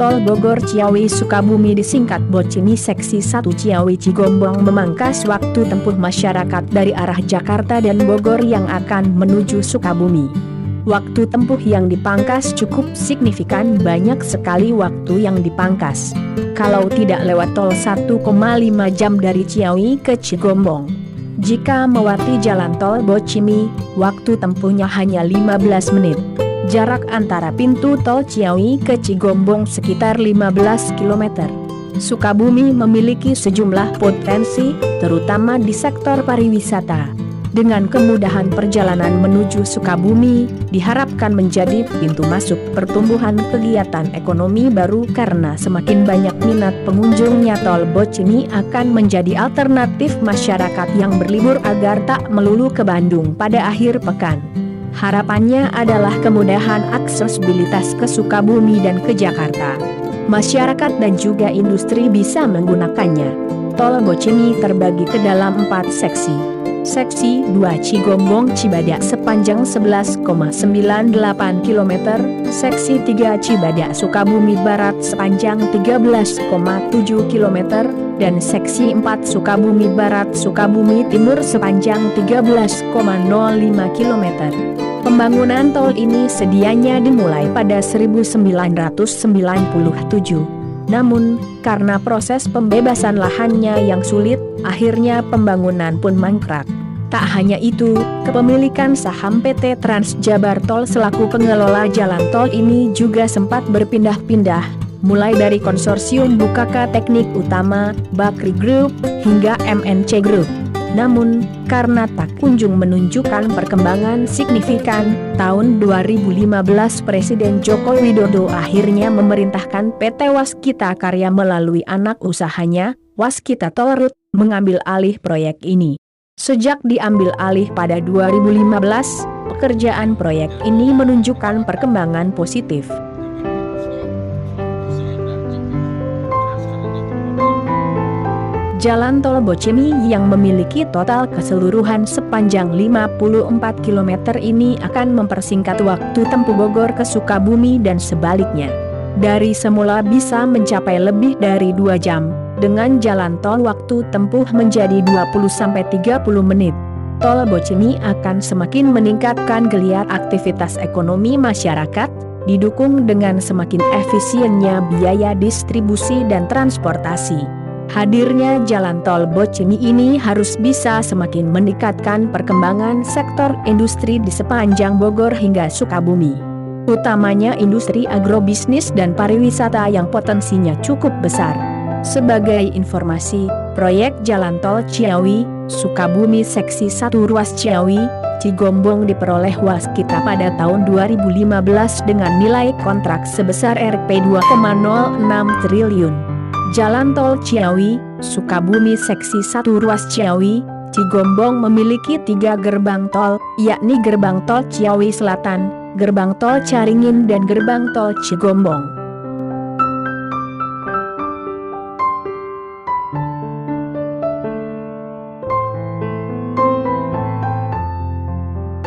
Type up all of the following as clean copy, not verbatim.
Tol Bogor Ciawi Sukabumi disingkat BOCIMI Seksi 1 Ciawi Cigombong memangkas waktu tempuh masyarakat dari arah Jakarta dan Bogor yang akan menuju Sukabumi. Waktu tempuh yang dipangkas cukup signifikan, banyak sekali waktu yang dipangkas. Kalau tidak lewat tol 1,5 jam dari Ciawi ke Cigombong. Jika melewati jalan tol BOCIMI, waktu tempuhnya hanya 15 menit. Jarak antara pintu tol Ciawi ke Cigombong sekitar 15 km. Sukabumi memiliki sejumlah potensi, terutama di sektor pariwisata. Dengan kemudahan perjalanan menuju Sukabumi, diharapkan menjadi pintu masuk pertumbuhan kegiatan ekonomi baru karena semakin banyak minat pengunjungnya. Tol BOCIMI akan menjadi alternatif masyarakat yang berlibur agar tak melulu ke Bandung pada akhir pekan. Harapannya adalah kemudahan aksesibilitas ke Sukabumi dan ke Jakarta. Masyarakat dan juga industri bisa menggunakannya. Tol BOCIMI terbagi ke dalam 4 seksi. Seksi 2 Cigombong Cibadak sepanjang 11,98 km, Seksi 3 Cibadak Sukabumi Barat sepanjang 13,7 km, dan Seksi 4 Sukabumi Barat Sukabumi Timur sepanjang 13,05 km. Pembangunan tol ini sedianya dimulai pada 1997. Namun, karena proses pembebasan lahannya yang sulit, akhirnya pembangunan pun mangkrak. Tak hanya itu, kepemilikan saham PT Trans Jabar Tol selaku pengelola jalan tol ini juga sempat berpindah-pindah, mulai dari konsorsium Bukaka Teknik Utama, Bakri Group, hingga MNC Group. Namun, karena tak kunjung menunjukkan perkembangan signifikan, tahun 2015 Presiden Joko Widodo akhirnya memerintahkan PT Waskita Karya melalui anak usahanya, Waskita Tolrut, mengambil alih proyek ini. Sejak diambil alih pada 2015, pekerjaan proyek ini menunjukkan perkembangan positif. Jalan tol BOCIMI yang memiliki total keseluruhan sepanjang 54 km ini akan mempersingkat waktu tempuh Bogor ke Sukabumi dan sebaliknya. Dari semula bisa mencapai lebih dari 2 jam, dengan jalan tol waktu tempuh menjadi 20-30 menit. Tol BOCIMI akan semakin meningkatkan geliat aktivitas ekonomi masyarakat, didukung dengan semakin efisiennya biaya distribusi dan transportasi. Hadirnya jalan tol BOCIMI ini harus bisa semakin meningkatkan perkembangan sektor industri di sepanjang Bogor hingga Sukabumi. Utamanya industri agrobisnis dan pariwisata yang potensinya cukup besar. Sebagai informasi, proyek jalan tol Ciawi, Sukabumi Seksi 1 Ruas Ciawi, Cigombong diperoleh Waskita pada tahun 2015 dengan nilai kontrak sebesar Rp2,06 triliun. Jalan tol Ciawi, Sukabumi Seksi 1 Ruas Ciawi, Cigombong memiliki 3 gerbang tol, yakni Gerbang Tol Ciawi Selatan, Gerbang Tol Caringin dan Gerbang Tol Cigombong.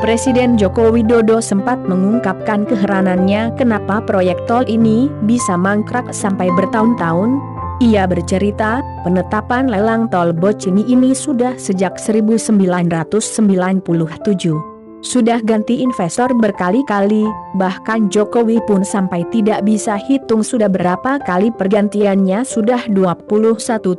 Presiden Joko Widodo sempat mengungkapkan keheranannya kenapa proyek tol ini bisa mangkrak sampai bertahun-tahun. Ia bercerita, penetapan lelang tol BOCIMI ini sudah sejak 1997. Sudah ganti investor berkali-kali, bahkan Jokowi pun sampai tidak bisa hitung sudah berapa kali pergantiannya. Sudah 21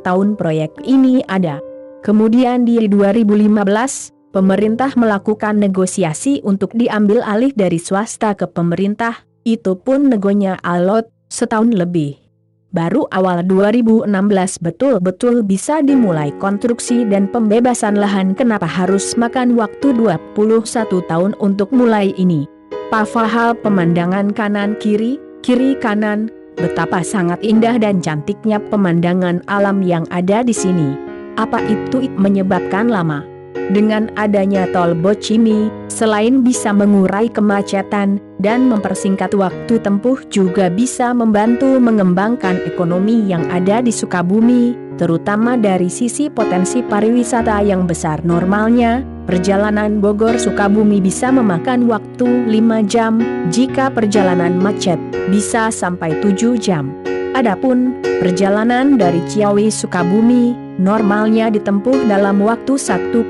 tahun proyek ini ada. Kemudian di 2015, pemerintah melakukan negosiasi untuk diambil alih dari swasta ke pemerintah, itu pun negonya alot, setahun lebih. Baru awal 2016 betul-betul bisa dimulai konstruksi dan pembebasan lahan. Kenapa harus makan waktu 21 tahun untuk mulai ini? Padahal pemandangan kanan-kiri, kiri-kanan, betapa sangat indah dan cantiknya pemandangan alam yang ada di sini. Apa itu menyebabkan lama? Dengan adanya tol BOCIMI, selain bisa mengurai kemacetan dan mempersingkat waktu tempuh, juga bisa membantu mengembangkan ekonomi yang ada di Sukabumi, terutama dari sisi potensi pariwisata yang besar. Normalnya, perjalanan Bogor-Sukabumi bisa memakan waktu 5 jam, jika perjalanan macet, bisa sampai 7 jam. Adapun, perjalanan dari Ciawi-Sukabumi, normalnya ditempuh dalam waktu 1,5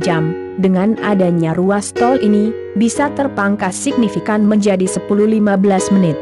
jam. Dengan adanya ruas tol ini, bisa terpangkas signifikan menjadi 10-15 menit.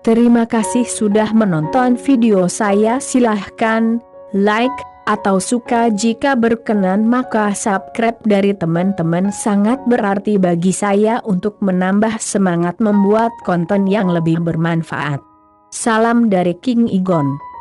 Terima kasih sudah menonton video saya. Silahkan like atau suka, jika berkenan maka subscribe dari teman-teman sangat berarti bagi saya untuk menambah semangat membuat konten yang lebih bermanfaat. Salam dari King Igon.